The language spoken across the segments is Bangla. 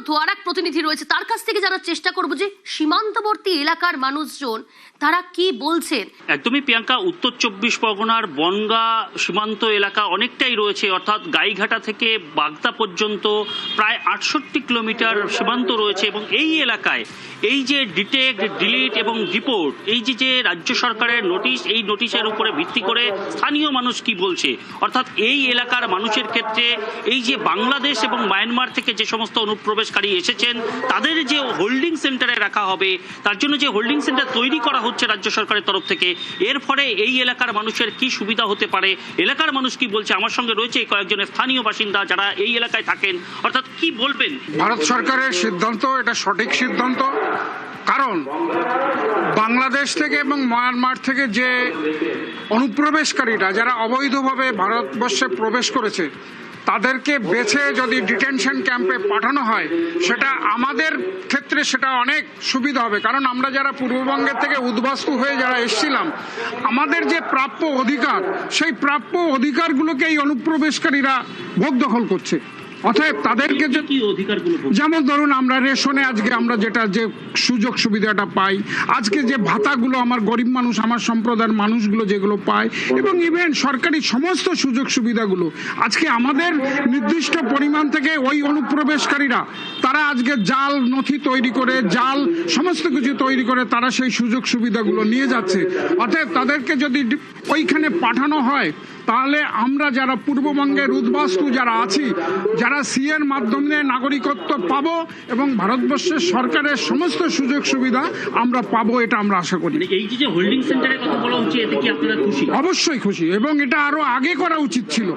পার্থ আর এক প্রতিনিধি রয়েছে, তার কাছ থেকে জানার চেষ্টা করব যে সীমান্তবর্তী এলাকার মানুষজন তারা কি বলছেন। একদমই প্রিয়াঙ্কা, উত্তর 24 পরগনার বনগা সীমান্ত এলাকা অনেকটাই রয়েছে, অর্থাৎ গাইঘাটা থেকে বাগদা পর্যন্ত প্রায় 68 কিলোমিটার সীমান্ত রয়েছে। এবং এই এলাকায় এই যে ডিটেক্ট, ডিলিট এবং রিপোর্ট, এই যে রাজ্য সরকারের নোটিশ, এই নোটিশের উপরে ভিত্তি করে স্থানীয় মানুষ কি বলছে, অর্থাৎ এই এলাকার মানুষের ক্ষেত্রে এই যে বাংলাদেশ এবং মায়ানমার থেকে যে সমস্ত অনুপ্রবেশকারী এসেছেন তাদের যে হোল্ডিং সেন্টারে রাখা হবে, তার জন্য যে হোল্ডিং সেন্টার তৈরি করা হচ্ছে রাজ্য সরকারের তরফ থেকে, এর ফলে এই এলাকার মানুষের কি সুবিধা হতে পারে, এলাকার মানুষ কি বলছে। আমার সঙ্গে রয়েছে কয়েকজন স্থানীয় বাসিন্দা যারা এই এলাকায় থাকেন, অর্থাৎ কি বলবেন। ভারত সরকারের সিদ্ধান্ত এটা সঠিক সিদ্ধান্ত, কারণ বাংলাদেশ থেকে এবং মায়ানমার থেকে যে অনুপ্রবেশকারীরা যারা অবৈধভাবে ভারতবর্ষে প্রবেশ করেছে তাদেরকে বেছে যদি ডিটেনশন ক্যাম্পে পাঠানো হয়, সেটা আমাদের ক্ষেত্রে সেটা অনেক সুবিধা হবে। কারণ আমরা যারা পূর্ববঙ্গের থেকে উদ্বাস্তু হয়ে যারা এসেছিলাম, আমাদের যে প্রাপ্য অধিকার, সেই প্রাপ্য অধিকারগুলোকে এই অনুপ্রবেশকারীরা ভোগ দখল করছে। অতএব তাদেরকে যেমন ধরুন আমরা রেশনে আজকে আমরা যেটা যে সুযোগ সুবিধাটা পাই, আজকে যে ভাতাগুলো আমার গরিব মানুষ, আমার সম্প্রদায়ের মানুষগুলো যেগুলো পায়, এবং ইভেন সরকারি সমস্ত সুযোগ সুবিধাগুলো আজকে আমাদের নির্দিষ্ট পরিমাণ থেকে ওই অনুপ্রবেশকারীরা তারা আজকে জাল নথি তৈরি করে, জাল সমস্ত কিছু তৈরি করে তারা সেই সুযোগ সুবিধাগুলো নিয়ে যাচ্ছে। অতএব তাদেরকে যদি ওইখানে পাঠানো হয়, তাহলে আমরা যারা পূর্ববঙ্গের উদ্বাস্তু যারা আছি, যারা সিএর মাধ্যমে নাগরিকত্ব পাবো এবং ভারতবর্ষের সরকারের সমস্ত সুযোগ সুবিধা আমরা পাবো, এটা আমরা আশা করি। এই যে হোল্ডিং সেন্টারের কথা বলা হচ্ছে, এতে কি আপনারা খুশি? অবশ্যই খুশি, এবং এটা আরো আগে করা উচিত ছিল,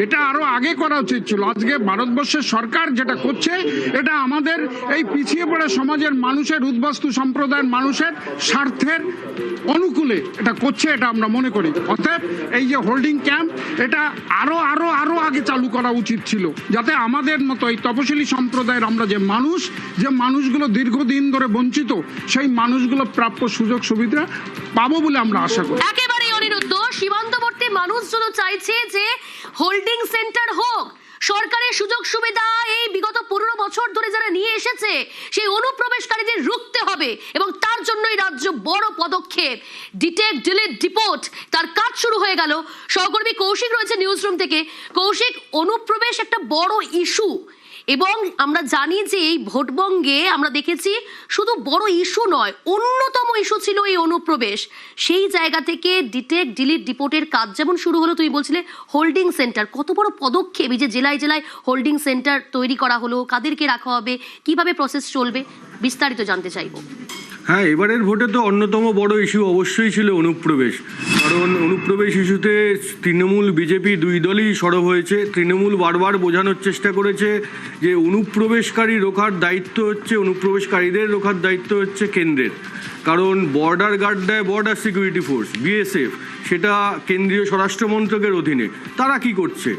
এটা আরো আগে করা উচিত ছিল। আজকে ভারতবর্ষের সরকার যেটা করছে, এটা আমাদের এই পিছিয়ে পড়া সমাজের মানুষের, উদ্বাস্তু সম্প্রদায়ের মানুষের স্বার্থের অনুকূলে এটা করছে, এটা আমরা মনে করি। অতএব এই যে হোল্ডিং ক্যাম্প, এটা আরো আরো আরো আগে চালু করা উচিত ছিল, যাতে আমাদের মতো এই তপশিলি সম্প্রদায়ের আমরা যে মানুষগুলো দীর্ঘদিন ধরে বঞ্চিত, সেই মানুষগুলো প্রাপ্য সুযোগ সুবিধা পাবো বলে আমরা আশা করি। একেবারেই অনিরুদ্ধ, সীমান্তবর্তী মানুষজন চাইছে যে হোল্ডিং সেন্টার হোক, সরকারের সুযোগ সুবিধা এই বিগত 15 বছর ধরে যারা নিয়ে এসেছে সেই অনুপ্রবেশকারীদের রুখতে হবে, এবং তার জন্যই রাজ্য বড় পদক্ষেপ, ডিটেক্ট, ডিলিট, ডিপোর্ট, তার কাজ শুরু হয়ে গেল। সহকর্মী কৌশিক রয়েছে নিউজ রুম থেকে। কৌশিক, অনুপ্রবেশ একটা বড় ইস্যু, এবং আমরা জানি যে এই ভোটবঙ্গে আমরা দেখেছি শুধু বড় ইস্যু নয়, অন্যতম ইস্যু ছিল এই অনুপ্রবেশ। সেই জায়গা থেকে ডিটেক্ট, ডিলিট, ডিপোর্টের কাজ যেমন শুরু হলো, তুমি বলছিলে হোল্ডিং সেন্টার, কত বড় পদক্ষেপ। এই যে জেলায় জেলায় হোল্ডিং সেন্টার তৈরি করা হলো, কাদেরকে রাখা হবে, কিভাবে প্রসেস চলবে, বিস্তারিত জানতে চাইবো। হ্যাঁ, এবারের ভোটে তো অন্যতম বড় ইস্যু অবশ্যই ছিল অনুপ্রবেশ। কারণ অনুপ্রবেশ ইস্যুতে তৃণমূল, বিজেপি দুই দলই সরব হয়েছে। তৃণমূল বারবার বোঝানোর চেষ্টা করেছে যে অনুপ্রবেশকারী রোখার দায়িত্ব হচ্ছে, অনুপ্রবেশকারীদের রোখার দায়িত্ব হচ্ছে কেন্দ্রের। কারণ বর্ডার গার্ড দেয় বর্ডার সিকিউরিটি ফোর্স, বিএসএফ, সেটা কেন্দ্রীয় স্বরাষ্ট্র মন্ত্রকের অধীনে। তারা কি করছে?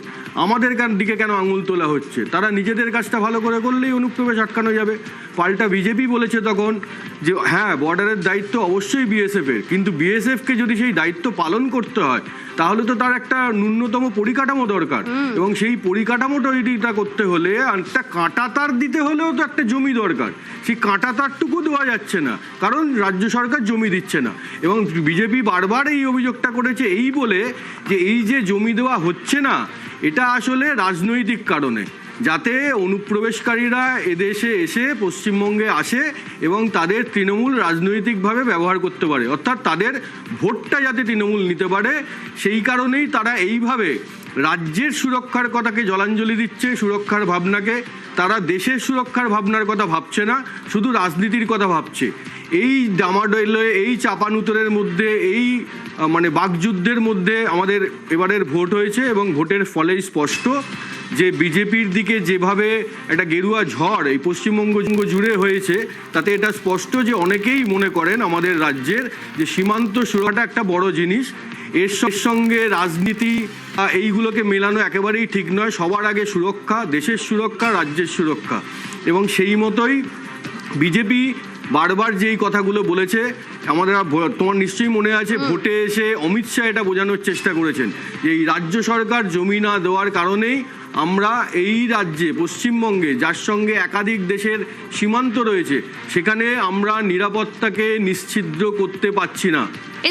আমাদের দিকে কেন আঙুল তোলা হচ্ছে? তারা নিজেদের কাজটা ভালো করে করলেই অনুপ্রবেশ আটকানো যাবে। পাল্টা বিজেপি বলেছে তখন যে হ্যাঁ, বর্ডারের দায়িত্ব অবশ্যই বিএসএফের, কিন্তু বিএসএফকে যদি সেই দায়িত্ব পালন করতে হয় তাহলে তো তার একটা ন্যূনতম পরিকাঠামো দরকার, এবং সেই পরিকাঠামো তৈরিটা করতে হলে একটা কাঁটা তার দিতে হলেও তো একটা জমি দরকার। সেই কাঁটা তারটুকু দেওয়া যাচ্ছে না, কারণ রাজ্য সরকার জমি দিচ্ছে না। এবং বিজেপি বারবার এই অভিযোগটা করেছে এই বলে যে এই যে জমি দেওয়া হচ্ছে না, এটা আসলে রাজনৈতিক কারণে, যাতে অনুপ্রবেশকারীরা এদেশে এসে পশ্চিমবঙ্গে আসে এবং তাদের তৃণমূল রাজনৈতিকভাবে ব্যবহার করতে পারে, অর্থাৎ তাদের ভোটটা যাতে তৃণমূল নিতে পারে। সেই কারণেই তারা এইভাবে রাজ্যের সুরক্ষার কথাকে জলাঞ্জলি দিচ্ছে, সুরক্ষার ভাবনাকে। তারা দেশের সুরক্ষার ভাবনার কথা ভাবছে না, শুধু রাজনীতির কথা ভাবছে। এই ডামাডোলে, এই চাপানুতরের মধ্যে, এই মানে বাকযুদ্ধের মধ্যে আমাদের এবারের ভোট হয়েছে, এবং ভোটের ফলেই স্পষ্ট যে বিজেপির দিকে যেভাবে একটা গেরুয়া ঝড় এই পশ্চিমবঙ্গ জুড়ে হয়েছে, তাতে এটা স্পষ্ট যে অনেকেই মনে করেন আমাদের রাজ্যের যে সীমান্ত সুরক্ষাটা একটা বড় জিনিস। এর সঙ্গে রাজনীতি এইগুলোকে মেলানো একেবারেই ঠিক নয়। সবার আগে সুরক্ষা, দেশের সুরক্ষা, রাজ্যের সুরক্ষা। এবং সেই মতোই বিজেপি বারবার যেই কথাগুলো বলেছে, আমাদের তোমার নিশ্চয়ই মনে আছে ভোটে এসে অমিত শাহ এটা বোঝানোর চেষ্টা করেছেন যে এই রাজ্য সরকার জমি না দেওয়ার কারণেই আমরা এই রাজ্যে পশ্চিমবঙ্গে যার সঙ্গে একাধিক দেশের সীমান্ত রয়েছে সেখানে আমরা নিরাপত্তাকে নিশ্ছিদ্র করতে পারছি না।